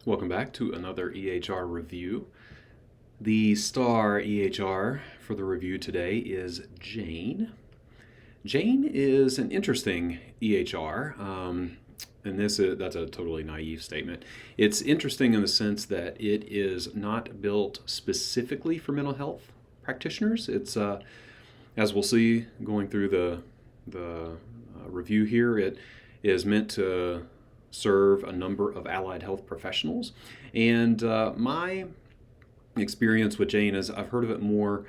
Welcome back to another EHR review. The star EHR for the review today is Jane. Jane is an interesting EHR, that's a totally naive statement. It's interesting in the sense that it is not built specifically for mental health practitioners. It's as we'll see going through the review here, it is meant to serve a number of allied health professionals. And my experience with Jane is I've heard of it more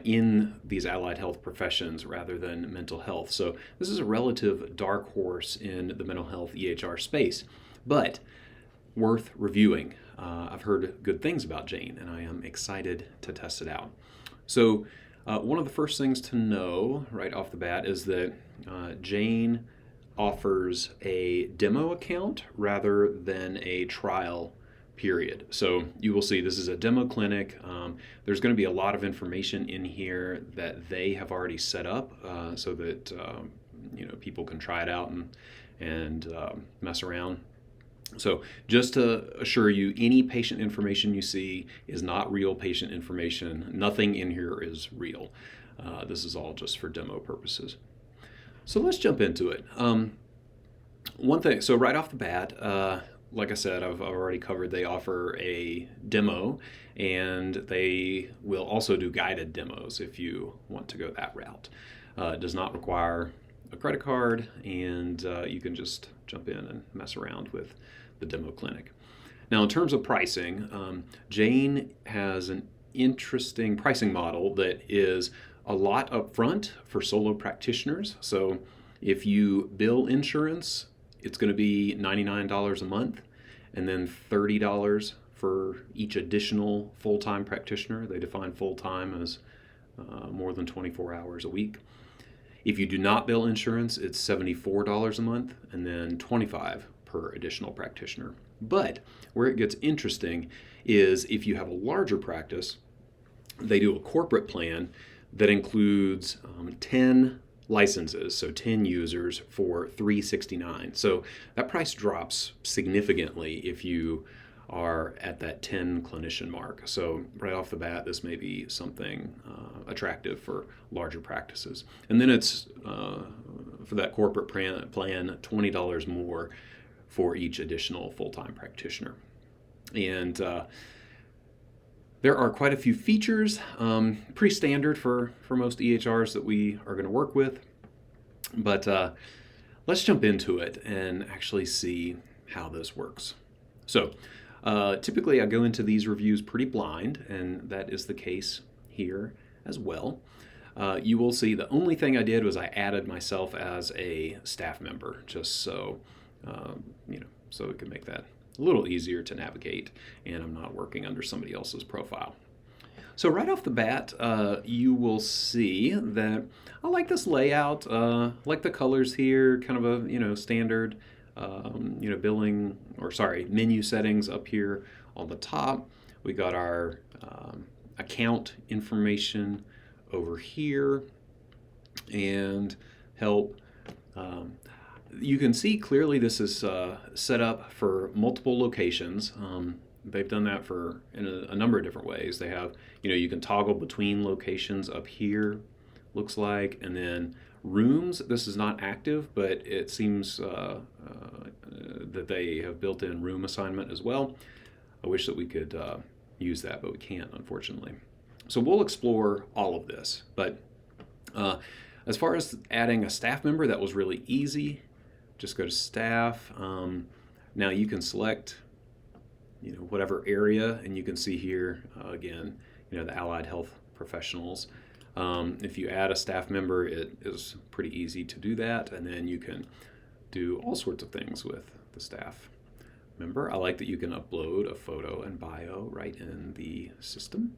in these allied health professions rather than mental health. So this is a relative dark horse in the mental health EHR space, but worth reviewing. I've heard good things about Jane, and I am excited to test it out. So one of the first things to know right off the bat is that Jane offers a demo account rather than a trial period. So you will see this is a demo clinic. There's going to be a lot of information in here that they have already set up so that people can try it out and mess around. So just to assure you, any patient information you see is not real patient information. Nothing in here is real. This is all just for demo purposes. So let's jump into it. One thing, so right off the bat, like I said, I've already covered they offer a demo, and they will also do guided demos if you want to go that route. It does not require a credit card, and you can just jump in and mess around with the demo clinic. Now, in terms of pricing, Jane has an interesting pricing model that is a lot upfront for solo practitioners. So if you bill insurance, it's going to be $99 a month, and then $30 for each additional full-time practitioner. They define full-time as more than 24 hours a week. If you do not bill insurance, it's $74 a month, and then $25 per additional practitioner. But where it gets interesting is if you have a larger practice, they do a corporate plan that includes 10 licenses, so 10 users for $369. So that price drops significantly if you are at that 10 clinician mark. So right off the bat, this may be something attractive for larger practices. And then it's for that corporate plan, $20 more for each additional full-time practitioner. And there are quite a few features, pretty standard for most EHRs that we are going to work with. But let's jump into it and actually see how this works. So typically I go into these reviews pretty blind, and that is the case here as well. You will see the only thing I did was I added myself as a staff member, just so so we can make that a little easier to navigate, and I'm not working under somebody else's profile. So right off the bat, you will see that I like this layout. Like the colors here, kind of a standard menu settings up here on the top. We got our account information over here and help. You can see clearly this is set up for multiple locations. They've done that in a number of different ways. They have, you can toggle between locations up here, looks like, and then rooms. This is not active, but it seems that they have built in room assignment as well. I wish that we could use that, but we can't, unfortunately. So we'll explore all of this. But as far as adding a staff member, that was really easy. Just go to staff. Now you can select, whatever area, and you can see here again, the allied health professionals. If you add a staff member, it is pretty easy to do that, and then you can do all sorts of things with the staff member. I like that you can upload a photo and bio right in the system,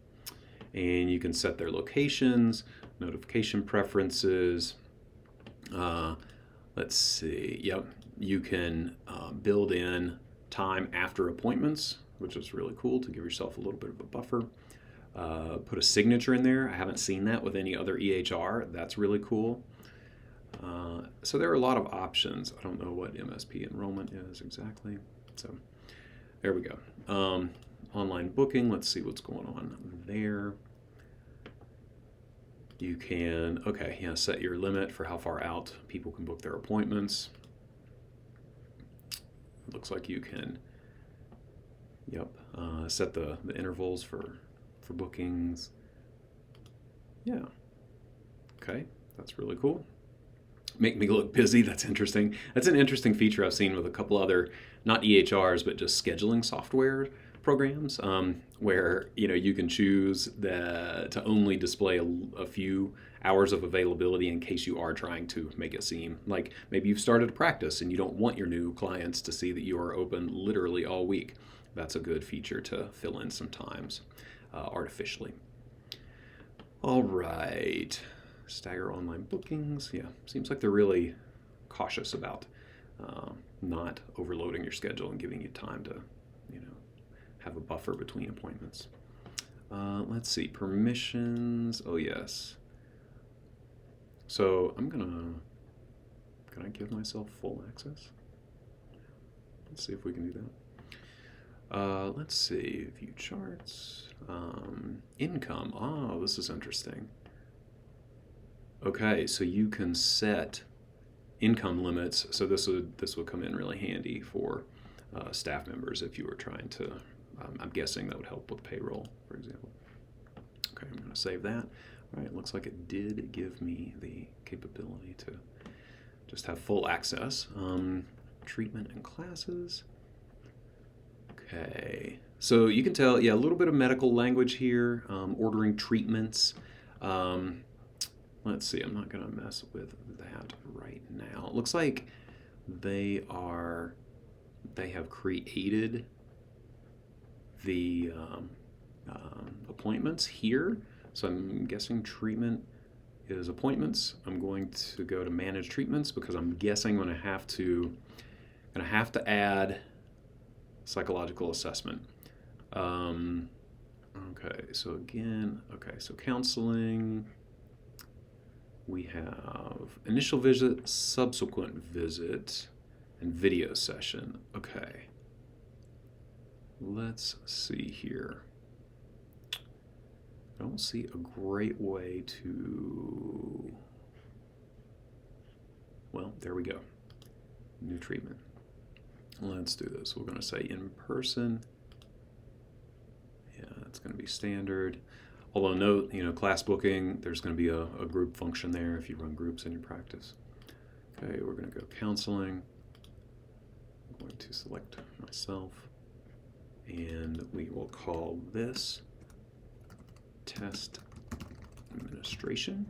and you can set their locations, notification preferences. Let's see. Yep, you can build in time after appointments, which is really cool to give yourself a little bit of a buffer. Put a signature in there. I haven't seen that with any other EHR. That's really cool. So there are a lot of options. I don't know what MSP enrollment is exactly. So there we go. Online booking, let's see what's going on there. You can, okay, yeah, set your limit for how far out people can book their appointments. It looks like you can, yep, set the intervals for bookings. Yeah, okay, that's really cool. Make me look busy, that's interesting. That's an interesting feature I've seen with a couple other, not EHRs, but just scheduling software programs, where you can choose to only display a few hours of availability in case you are trying to make it seem like maybe you've started a practice and you don't want your new clients to see that you are open literally all week. That's a good feature to fill in sometimes artificially. All right, stagger online bookings. Yeah, seems like they're really cautious about not overloading your schedule and giving you time to have a buffer between appointments. Let's see, permissions. Oh, yes. So I'm can I give myself full access? Let's see if we can do that. Let's see, view charts. Income. Oh, this is interesting. Okay, so you can set income limits. So this would come in really handy for staff members if you were trying to. I'm guessing that would help with payroll, for example. Okay, I'm going to save that. All right, it looks like it did give me the capability to just have full access. Treatment and classes. Okay, so you can tell, yeah, a little bit of medical language here, ordering treatments. Let's see, I'm not going to mess with that right now. It looks like they have created the appointments here. So I'm guessing treatment is appointments. I'm going to go to manage treatments because I'm guessing I'm going to have to add psychological assessment. Okay, so again, so counseling. We have initial visit, subsequent visit, and video session. Okay. Let's see here. I don't see a great way to... Well, there we go. New treatment. Let's do this. We're going to say in person. Yeah, it's going to be standard. Although note, class booking, there's going to be a group function there if you run groups in your practice. Okay, we're going to go counseling. I'm going to select myself. And we will call this test administration.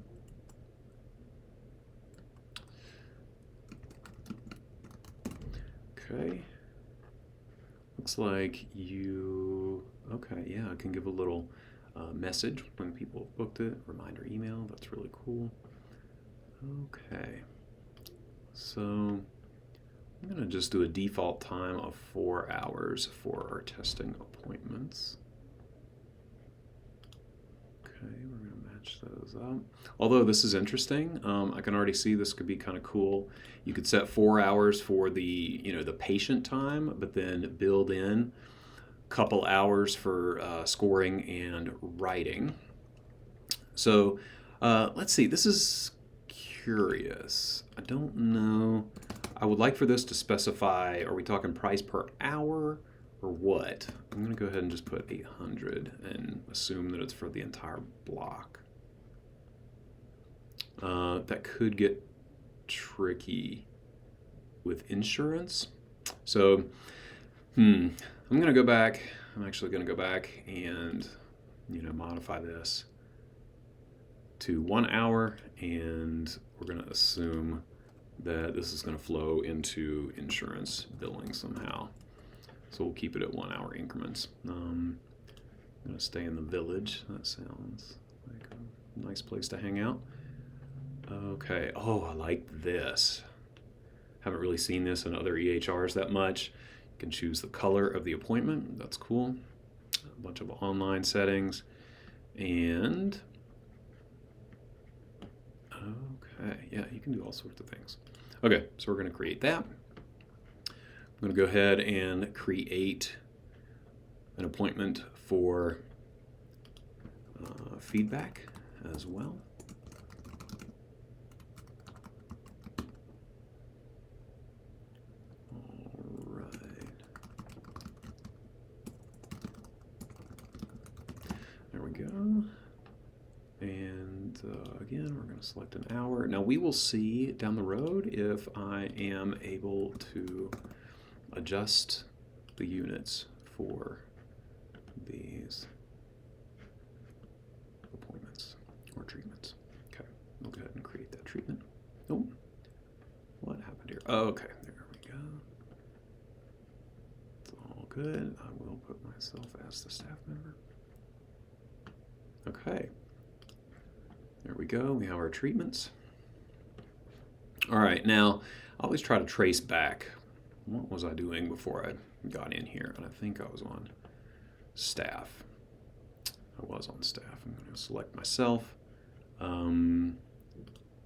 Okay. Looks like okay, yeah, I can give a little message when people have booked it, reminder email, that's really cool. Okay, so I'm going to just do a default time of 4 hours for our testing appointments. Okay, we're going to match those up. Although this is interesting, I can already see this could be kind of cool. You could set 4 hours for the patient time, but then build in a couple hours for scoring and writing. So let's see, this is curious. I don't know. I would like for this to specify, are we talking price per hour or what? I'm going to go ahead and just put 800 and assume that it's for the entire block. That could get tricky with insurance. So, I'm going to go back. I'm actually going to go back and, modify this to 1 hour, and we're going to assume that this is going to flow into insurance billing somehow. So we'll keep it at 1 hour increments. I'm going to stay in the village. That sounds like a nice place to hang out. Okay. Oh, I like this. Haven't really seen this in other EHRs that much. You can choose the color of the appointment. That's cool. A bunch of online settings. And okay, yeah, you can do all sorts of things. Okay, so we're going to create that. I'm going to go ahead and create an appointment for feedback as well. All right. There we go. And again, we're going to select an hour. Now we will see down the road if I am able to adjust the units for these appointments or treatments. Okay, we'll go ahead and create that treatment. Oh, what happened here? Oh, okay, there we go. It's all good. I will put myself as the staff member. Okay, there we go. We have our treatments. All right, now I always try to trace back. What was I doing before I got in here? And I think I was on staff. I was on staff. I'm going to select myself.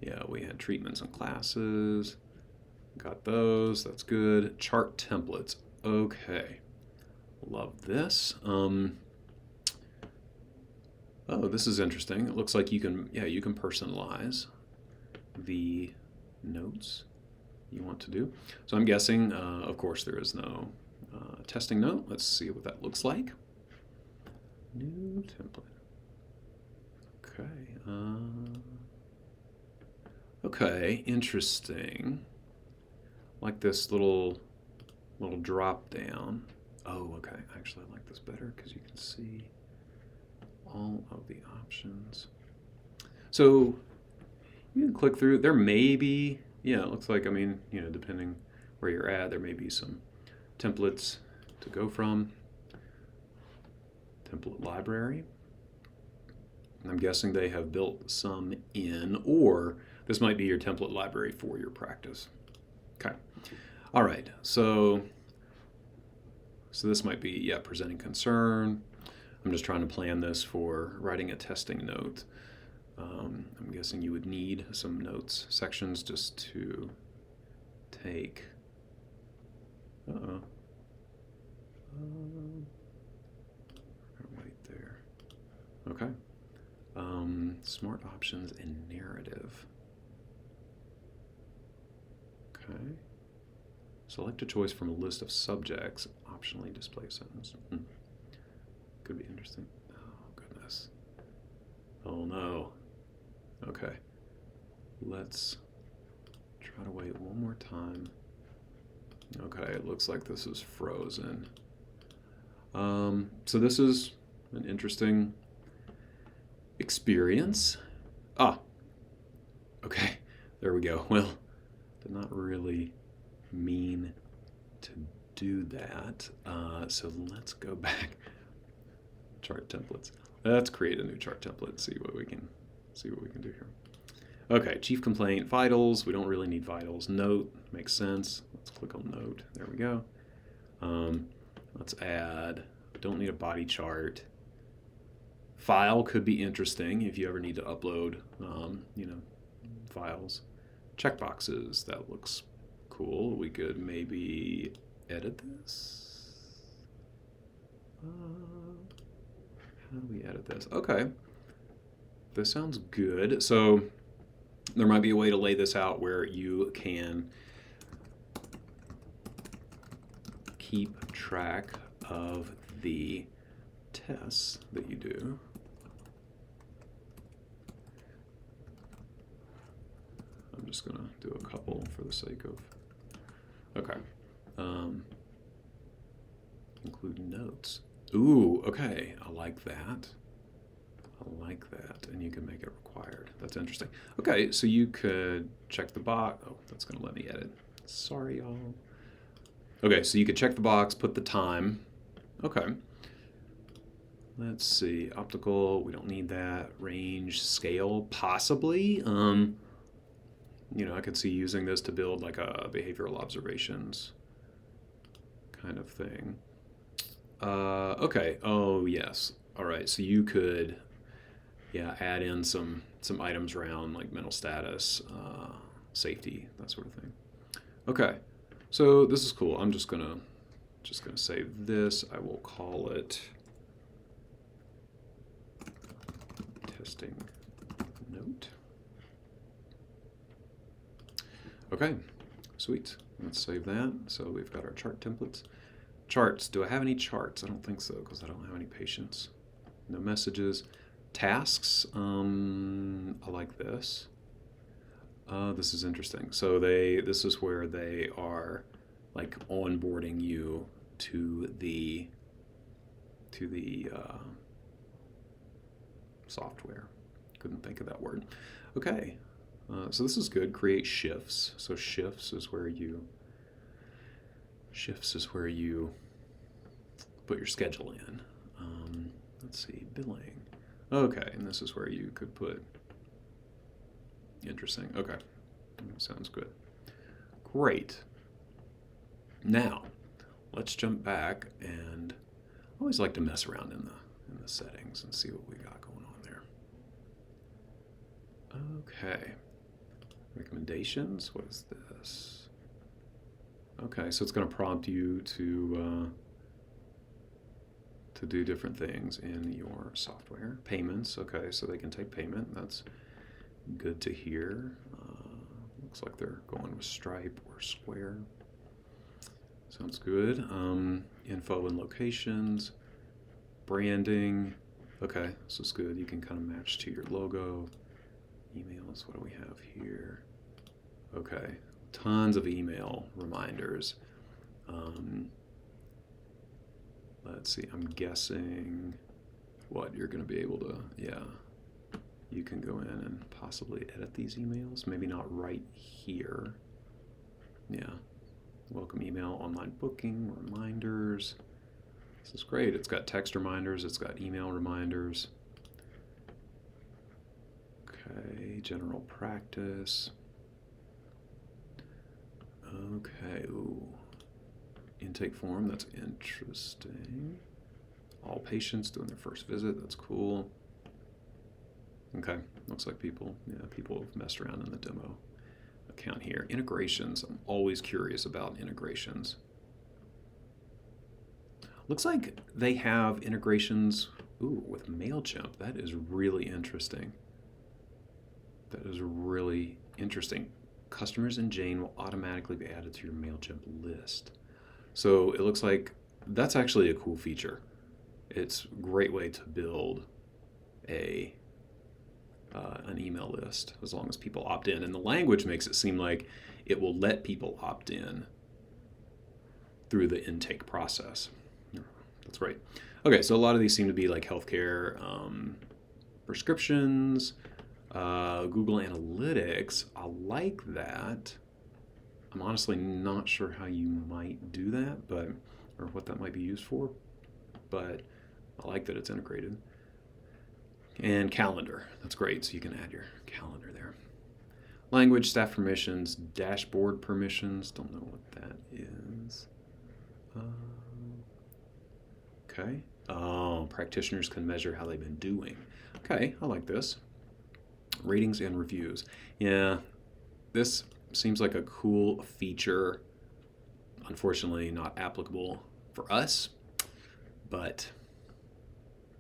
Yeah, we had treatments and classes. Got those. That's good. Chart templates. Okay. Love this. Oh, this is interesting. It looks like you can personalize the notes you want to do. So I'm guessing, of course, there is no testing note. Let's see what that looks like. New template. Okay. Okay, interesting. Like this little drop down. Oh, okay. Actually, I like this better because you can see all of the options. So you can click through. There may be, yeah, it looks like, I mean, you know, depending where you're at, there may be some templates to go from. Template library. I'm guessing they have built some in, or this might be your template library for your practice. Okay. All right. So this might be, yeah, presenting concern. I'm just trying to plan this for writing a testing note. I'm guessing you would need some notes sections just to take. Wait there. Okay. Smart options and narrative. Okay. Select a choice from a list of subjects. Optionally display a sentence. Could be interesting. Oh, goodness. Oh, no. Okay. Let's try to wait one more time. Okay, it looks like this is frozen. So this is an interesting experience. Okay, there we go. Well, did not really mean to do that. So let's go back. Chart templates. Let's create a new chart template and see what we can do here. Okay, chief complaint, vitals. We don't really need vitals. Note makes sense. Let's click on note. There we go. Let's add. Don't need a body chart. File could be interesting if you ever need to upload, files. Checkboxes. That looks cool. We could maybe edit this. How do we edit this? Okay. This sounds good. So there might be a way to lay this out where you can keep track of the tests that you do. I'm just going to do a couple for the sake of... Okay. Include notes. Ooh, okay. I like that. I like that. And you can make it required. That's interesting. Okay, so you could check the box. Oh, that's going to let me edit. Sorry, y'all. Okay, so you could check the box, put the time. Okay. Let's see. Optical, we don't need that. Range, scale, possibly. I could see using this to build like a behavioral observations kind of thing. Okay. Oh, yes. All right. So you could, add in some items around like mental status, safety, that sort of thing. Okay. So this is cool. I'm just gonna Just going to save this. I will call it testing note. Okay, sweet. Let's save that. So we've got our chart templates. Charts. Do I have any charts? I don't think so because I don't have any patients. No messages. Tasks. I like this. This is interesting. So this is where they are like onboarding you to the software. Couldn't think of that word. Okay. So this is good. Create shifts. So shifts is where you put your schedule in. Let's see, billing. Okay, and this is where you could put. Interesting. Okay, sounds good. Great. Now, let's jump back, and I always like to mess around in the settings and see what we got going on there. Okay. Recommendations. What is this? Okay, so it's going to prompt you to do different things in your software. Payments. Okay, so they can take payment. That's good to hear. Looks like they're going with Stripe or Square. Sounds good. Info and locations. Branding. Okay, this is good. You can kind of match to your logo. Emails. What do we have here? Okay, tons of email reminders. Let's see, I'm guessing what you're going to be able to, yeah, you can go in and possibly edit these emails. Maybe not right here. Yeah, welcome email, online booking, reminders. This is great. It's got text reminders, it's got email reminders. Okay, general practice. Okay, ooh. Intake form, that's interesting. All patients doing their first visit, that's cool. Okay, looks like people have messed around in the demo account here. Integrations, I'm always curious about integrations. Looks like they have integrations, with MailChimp. That is really interesting. That is really interesting. Customers in Jane will automatically be added to your MailChimp list. So it looks like that's actually a cool feature. It's a great way to build an email list as long as people opt in. And the language makes it seem like it will let people opt in through the intake process. That's right. Okay, so a lot of these seem to be like healthcare prescriptions, Google Analytics. I like that. I'm honestly not sure how you might do that, or what that might be used for, but I like that it's integrated. And calendar, that's great, so you can add your calendar there. Language, staff permissions, dashboard permissions, don't know what that is. Okay. Oh, practitioners can measure how they've been doing. Okay, I like this. Ratings and reviews. Yeah, this seems like a cool feature. Unfortunately, not applicable for us, but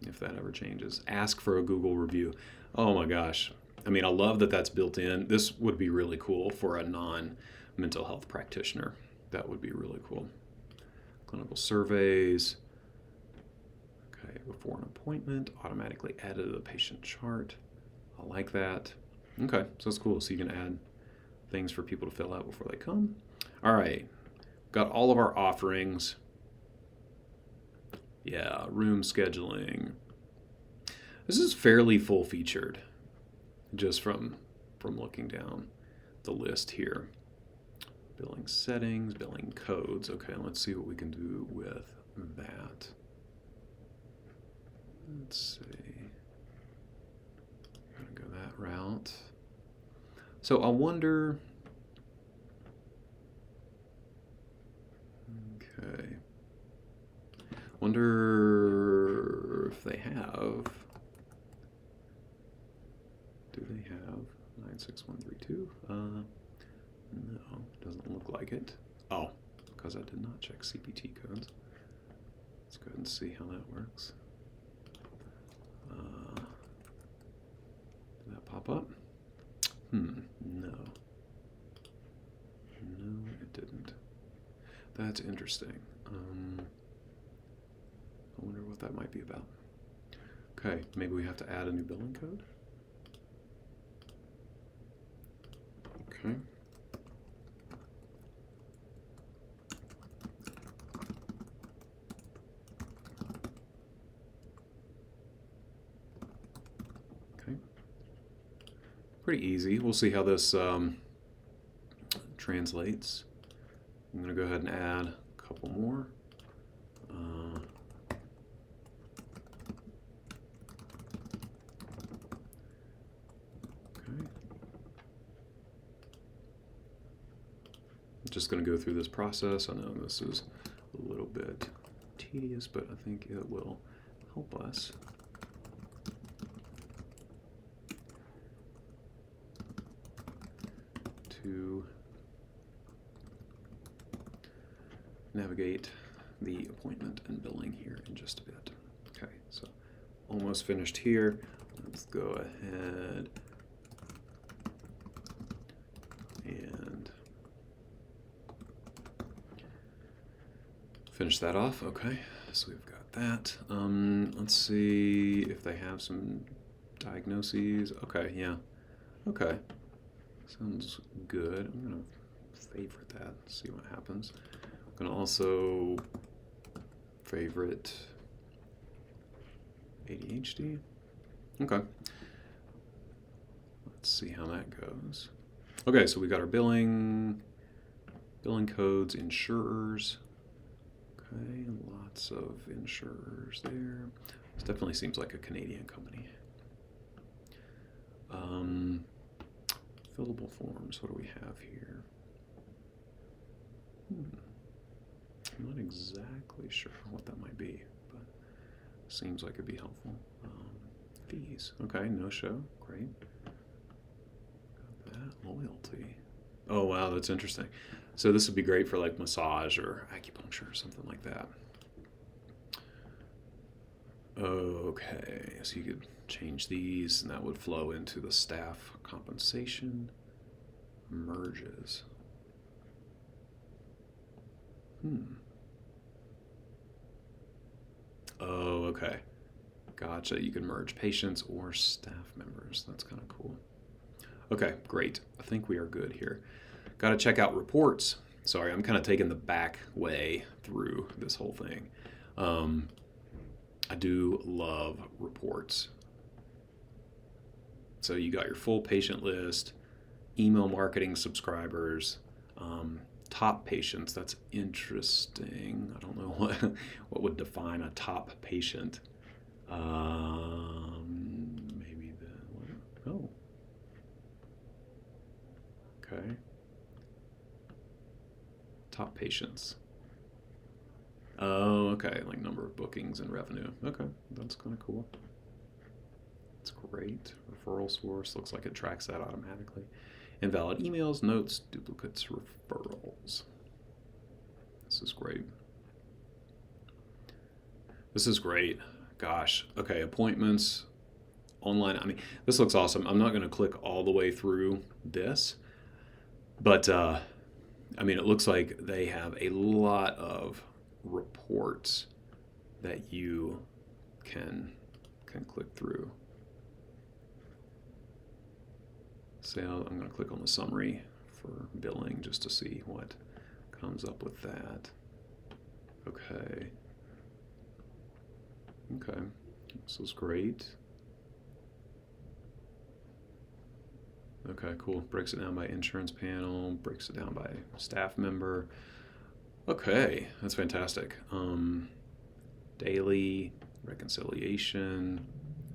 if that ever changes. Ask for a Google review. Oh my gosh. I mean, I love that that's built in. This would be really cool for a non-mental health practitioner. That would be really cool. Clinical surveys. Okay, before an appointment, automatically added to the patient chart. I like that. Okay, so that's cool. So you can add things for people to fill out before they come. All right, got all of our offerings. Yeah, room scheduling. This is fairly full featured, just from looking down the list here. Billing settings, billing codes. Okay, let's see what we can do with that. Let's see. I'm gonna go that route. So I wonder. Okay. Wonder if they have. Do they have 96132? No, doesn't look like it. Oh, because I did not check CPT codes. Let's go ahead and see how that works. Did that pop up? No. No, it didn't. That's interesting. I wonder what that might be about. Okay, maybe we have to add a new billing code. Okay. Okay. Pretty easy. We'll see how this translates. I'm going to go ahead and add a couple more. Just going to go through this process. I know this is a little bit tedious, but I think it will help us. To navigate the appointment and billing here in just a bit. Okay, so almost finished here. Let's go ahead and finish that off. Okay, so we've got that. Let's see if they have some diagnoses. Okay, yeah. Okay, sounds good. I'm gonna favorite that, see what happens. I'm gonna also favorite ADHD. Okay, let's see how that goes. Okay, so we got our billing codes, insurers. Okay, lots of insurers there. This definitely seems like a Canadian company. Fillable forms, what do we have here? I'm not exactly sure what that might be, but seems like it'd be helpful. Fees, okay, no show, great. Got that, loyalty. Oh wow, that's interesting. So this would be great for like massage or acupuncture or something like that. Okay, so you could change these and that would flow into the staff compensation. Merges. Oh, okay. Gotcha. You can merge patients or staff members. That's kind of cool. Okay, great. I think we are good here. Got to check out reports. Sorry, I'm kind of taking the back way through this whole thing. I do love reports. So you got your full patient list, email marketing subscribers, top patients. That's interesting. I don't know what would define a top patient. Maybe the, oh. Okay. Top patients. Oh, okay, like number of bookings and revenue. Okay, that's kind of cool. That's great. Referral source, looks like it tracks that automatically. Invalid emails, notes, duplicates, referrals. This is great. This is great. Gosh, okay, appointments, online. I mean, this looks awesome. I'm not going to click all the way through this, but I mean, it looks like they have a lot of reports that you can click through. So I'm going to click on the summary for billing just to see what comes up with that. Okay. Okay, this is great. Okay, cool. Breaks it down by insurance panel, breaks it down by staff member. Okay, that's fantastic. Daily reconciliation,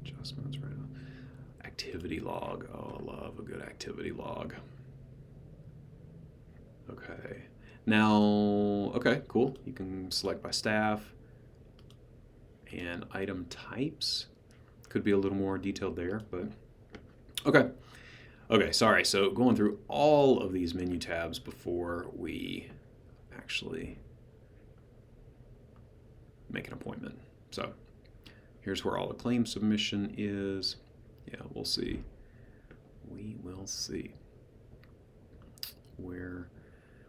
adjustments, right? Activity log. Oh, I love a good activity log. Okay. Now, okay, cool. You can select by staff and item types. Could be a little more detailed there, but okay. Okay, sorry. So going through all of these menu tabs before we actually make an appointment. So here's where all the claim submission is. Yeah, we'll see. We will see where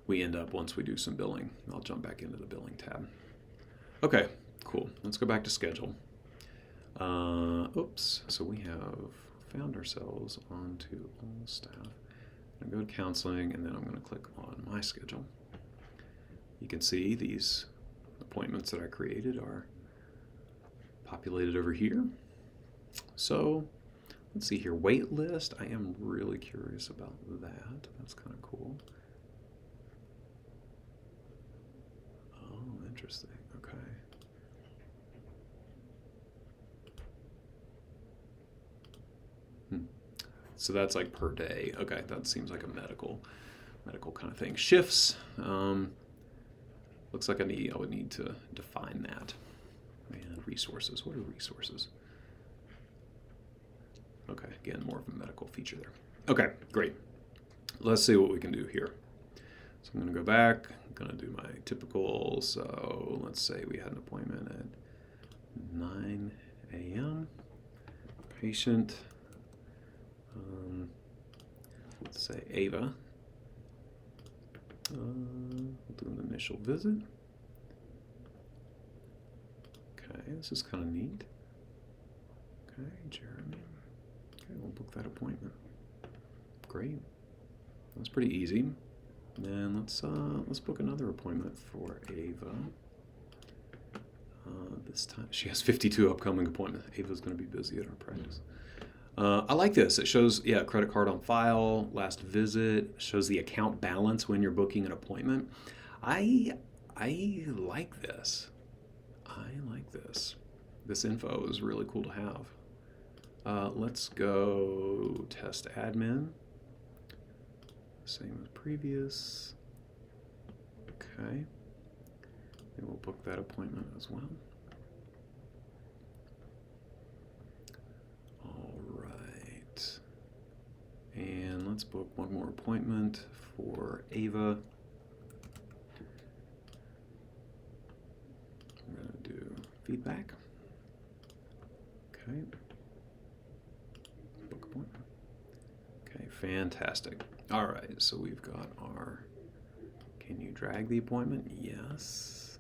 we end up once we do some billing. I'll jump back into the billing tab. Okay, cool. Let's go back to schedule. Oops. So we have found ourselves onto all staff. I'm going to go to counseling, and then I'm going to click on my schedule. You can see these appointments that I created are populated over here. So let's see here, wait list. I am really curious about that. That's kind of cool. Oh, interesting. Okay. So that's like per day. Okay, that seems like a medical kind of thing. Shifts. Looks like I would need to define that. And resources. What are resources? Okay, again, more of a medical feature there. Okay, great. Let's see what we can do here. So I'm going to go back. I'm going to do my typical. So let's say we had an appointment at 9 a.m. Patient. Let's say Ava. We'll do an initial visit. Okay, this is kind of neat. Okay, Jeremy. Okay, we'll book that appointment. Great. That's pretty easy. And let's book another appointment for Ava. This time she has 52 upcoming appointments. Ava's going to be busy at our practice. I like this. It shows, credit card on file, last visit, shows the account balance when you're booking an appointment. I like this. This info is really cool to have. Let's go test admin. Same as previous. Okay. And we'll book that appointment as well. And let's book one more appointment for Ava. I'm going to do feedback. Okay. Book appointment. Okay, fantastic. All right, so we've got our, can you drag the appointment? Yes.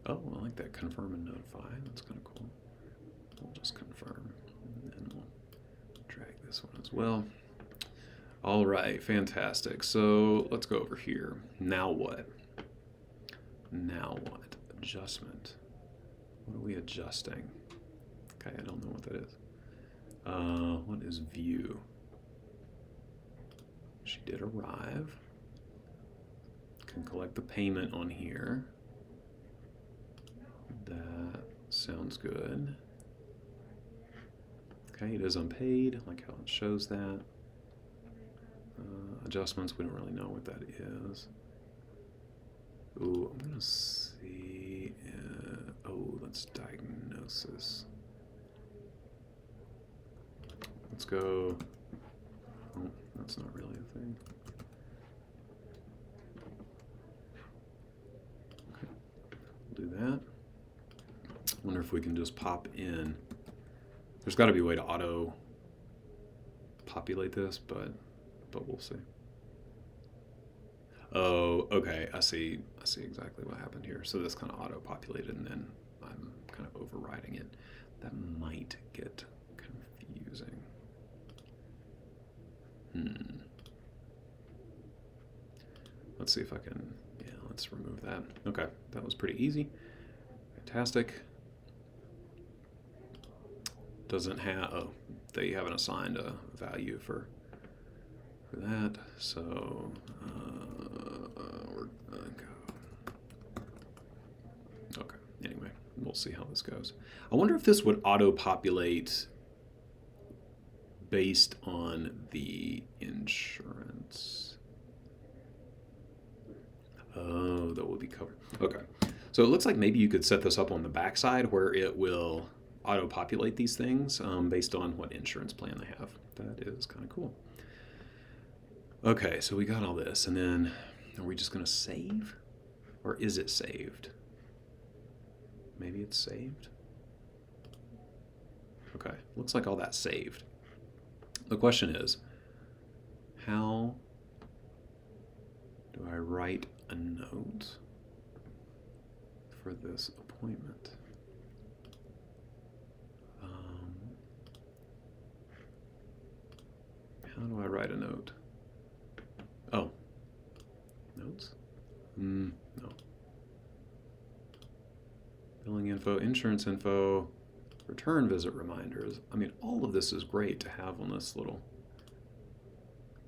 Oh, I like that, confirm and notify. That's kind of cool. We'll just confirm, and then we'll drag this one as well. All right, fantastic. So let's go over here. Now what? Adjustment. What are we adjusting? Okay, I don't know what that is. What is view? She did arrive. Can collect the payment on here. That sounds good. Okay, it is unpaid, I like how it shows that. Adjustments, we don't really know what that is. Ooh, I'm gonna see, that's diagnosis. Let's go, oh, that's not really a thing. Okay, we'll do that. Wonder if we can just pop in. There's got to be a way to auto populate this, but we'll see. Oh, okay. I see exactly what happened here. So this kind of auto populated, and then I'm kind of overriding it. That might get confusing. Let's see if I can. Yeah, let's remove that. Okay, that was pretty easy. Fantastic. Doesn't have, they haven't assigned a value for that, so we're gonna go. Okay, anyway, we'll see how this goes. I wonder if this would auto-populate based on the insurance. Oh, that will be covered. Okay, so it looks like maybe you could set this up on the backside where it will auto-populate these things based on what insurance plan they have. That is kind of cool. Okay, so we got all this, and then are we just going to save? Or is it saved? maybe it's saved. Okay, looks like all that's saved. The question is, how do I write a note for this appointment? How do I write a note? Oh, notes? No. Billing info, insurance info, return visit reminders. I mean, all of this is great to have on this little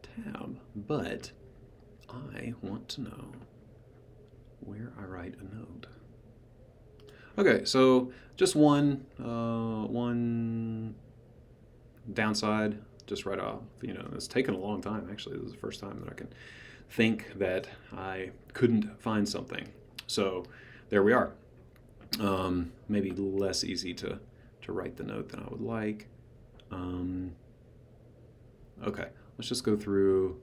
tab, but I want to know where I write a note. Okay, so just one downside, just right off. It's taken a long time, actually. This is the first time that I can think that I couldn't find something. So there we are. Maybe less easy to write the note than I would like. Okay, let's just go through.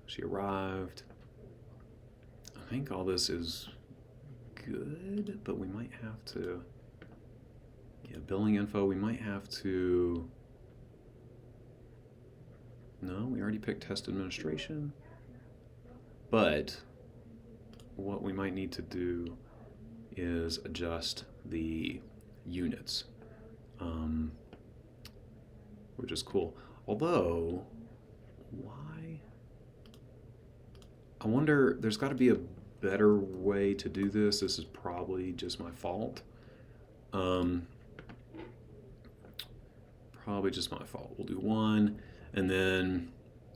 She arrived. I think all this is good, but we might have to, billing info, we might have to, no, we already picked test administration, but what we might need to do is adjust the units, which is cool. Although, why? I wonder, there's got to be a better way to do this. This is probably just my fault. Probably just my fault. We'll do one, and then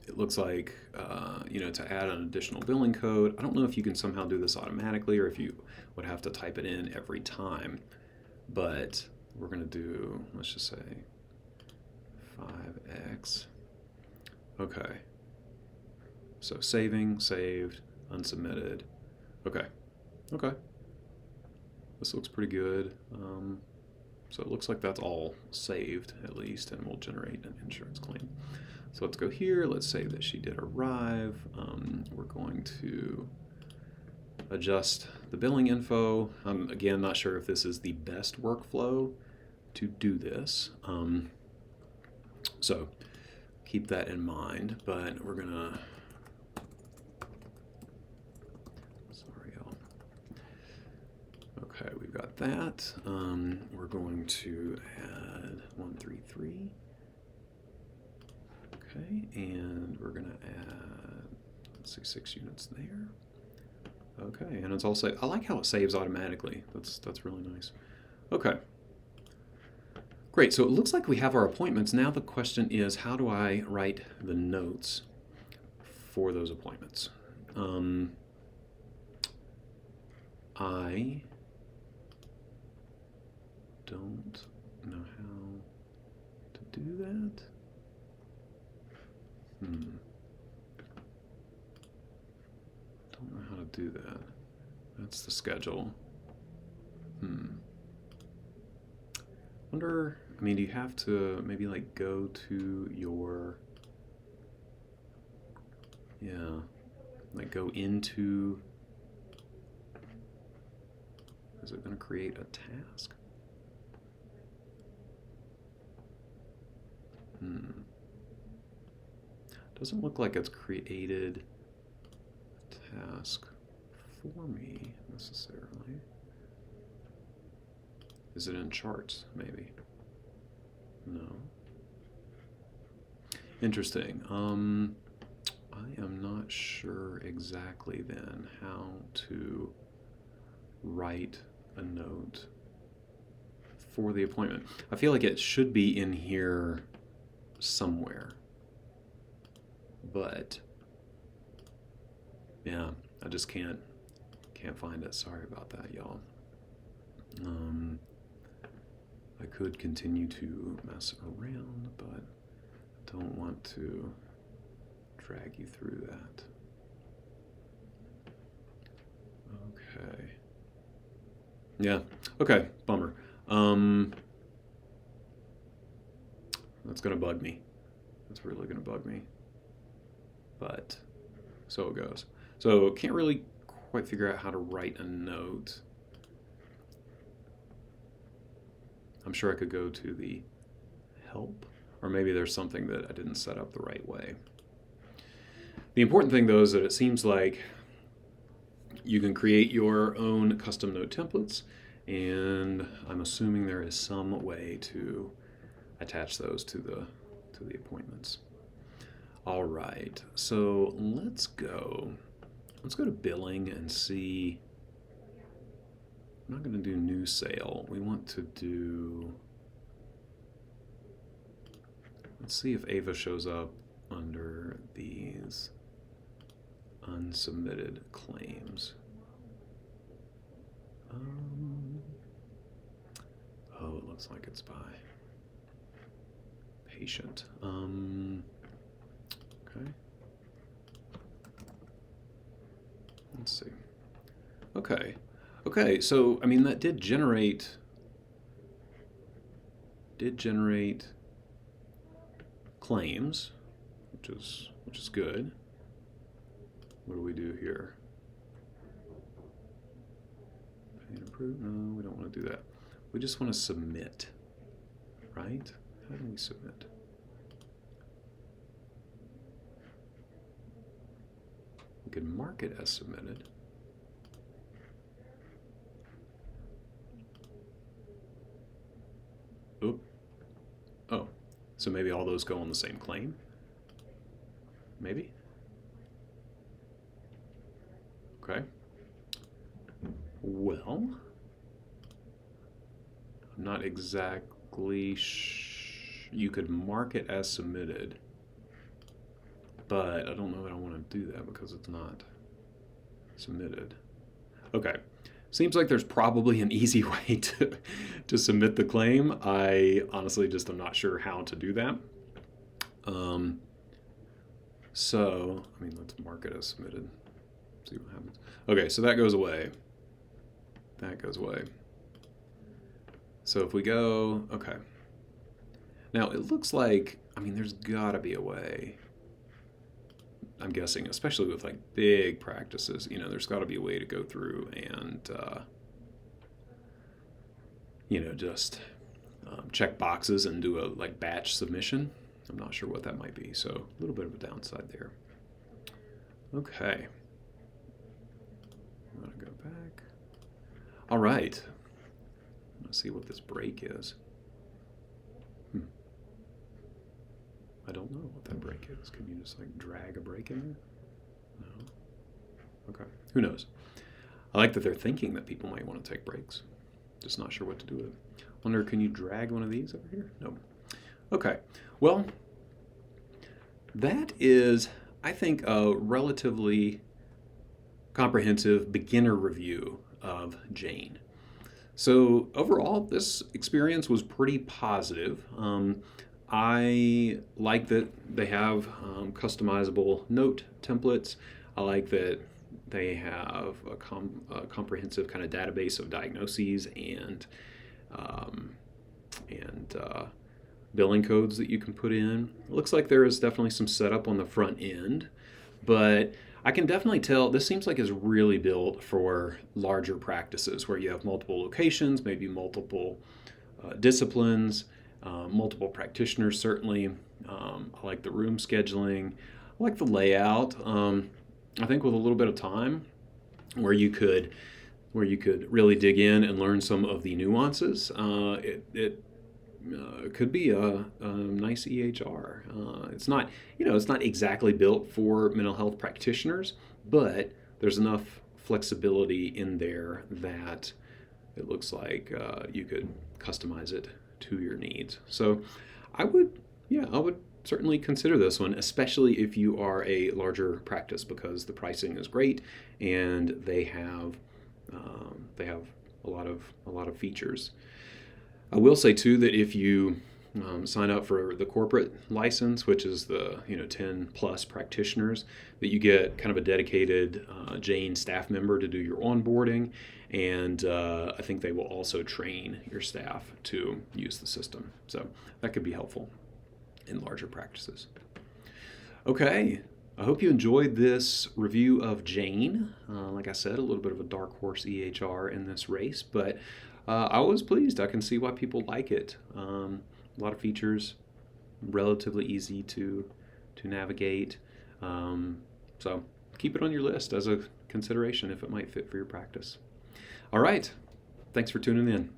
it looks like, to add an additional billing code. I don't know if you can somehow do this automatically or if you would have to type it in every time, but we're going to do, let's just say 5x. Okay. So saving, saved, unsubmitted. Okay. This looks pretty good. So it looks like that's all saved, at least, and we'll generate an insurance claim. So let's go here. Let's say that she did arrive. We're going to adjust the billing info. I'm, again, not sure if this is the best workflow to do this. So keep that in mind, but we're going to... Okay, we've got that. We're going to add 133. Okay, and we're going to add, let's see, 6 units there. Okay, and it's all saved. I like how it saves automatically. That's really nice. Okay. Great, so it looks like we have our appointments. Now the question is, how do I write the notes for those appointments? I don't know how to do that. Don't know how to do that. That's the schedule. Wonder, I mean, do you have to maybe like go to your, like go into, is it going to create a task? Doesn't look like it's created a task for me necessarily. Is it in charts, maybe? No. Interesting. I am not sure exactly then how to write a note for the appointment. I feel like it should be in here somewhere, but yeah, I just can't find it. Sorry about that, y'all. I could continue to mess around, but I don't want to drag you through that. Okay. Yeah. Okay. Bummer. That's gonna bug me. That's really gonna bug me. But so it goes. So can't really quite figure out how to write a note. I'm sure I could go to the help, or maybe there's something that I didn't set up the right way. The important thing, though, is that it seems like you can create your own custom note templates, and I'm assuming there is some way to attach those to the appointments. All right, so let's go to billing and see. I'm not going to do new sale. We want to do, let's see if Ava shows up under these unsubmitted claims. Oh, it looks like it's by patient. Okay. Let's see. Okay, so I mean that did generate claims, which is good. What do we do here? Pay and approve? No, we don't want to do that. We just want to submit, right? How do we submit? We can mark it as submitted. Oop. Oh, so maybe all those go on the same claim? Maybe? Okay. Well, I'm not exactly you could mark it as submitted, but I don't know that I want to do that because it's not submitted. Okay. Seems like there's probably an easy way to submit the claim. I honestly just am not sure how to do that. So, I mean, let's mark it as submitted. See what happens. Okay, so that goes away. That goes away. So if we go, okay. Now it looks like, I mean, there's gotta be a way. I'm guessing, especially with like big practices, you know, there's got to be a way to go through and, you know, just check boxes and do a like batch submission. I'm not sure what that might be, so a little bit of a downside there. Okay. I'm going to go back. All right. Let's see what this break is. I don't know what that break is. Can you just like drag a break in there? No. Okay. Who knows? I like that they're thinking that people might want to take breaks. Just not sure what to do with it. Wonder, can you drag one of these over here? No. Okay. Well, that is, I think, a relatively comprehensive beginner review of Jane. So overall, this experience was pretty positive. I like that they have customizable note templates. I like that they have a comprehensive kind of database of diagnoses and billing codes that you can put in. It looks like there is definitely some setup on the front end, but I can definitely tell this seems like it's really built for larger practices where you have multiple locations, maybe multiple disciplines. Multiple practitioners, certainly. I like the room scheduling. I like the layout. I think with a little bit of time where you could really dig in and learn some of the nuances, it could be a nice EHR. It's not exactly built for mental health practitioners, but there's enough flexibility in there that it looks like you could customize it to your needs. So I would certainly consider this one, especially if you are a larger practice, because the pricing is great and they have a lot of features. I will say too that if you sign up for the corporate license, which is the 10 plus practitioners, that you get kind of a dedicated Jane staff member to do your onboarding, and I think they will also train your staff to use the system. So that could be helpful in larger practices. Okay, I hope you enjoyed this review of Jane. Like I said, a little bit of a dark horse EHR in this race, but I was pleased. I can see why people like it. A lot of features, relatively easy to navigate. So keep it on your list as a consideration if it might fit for your practice. All right. Thanks for tuning in.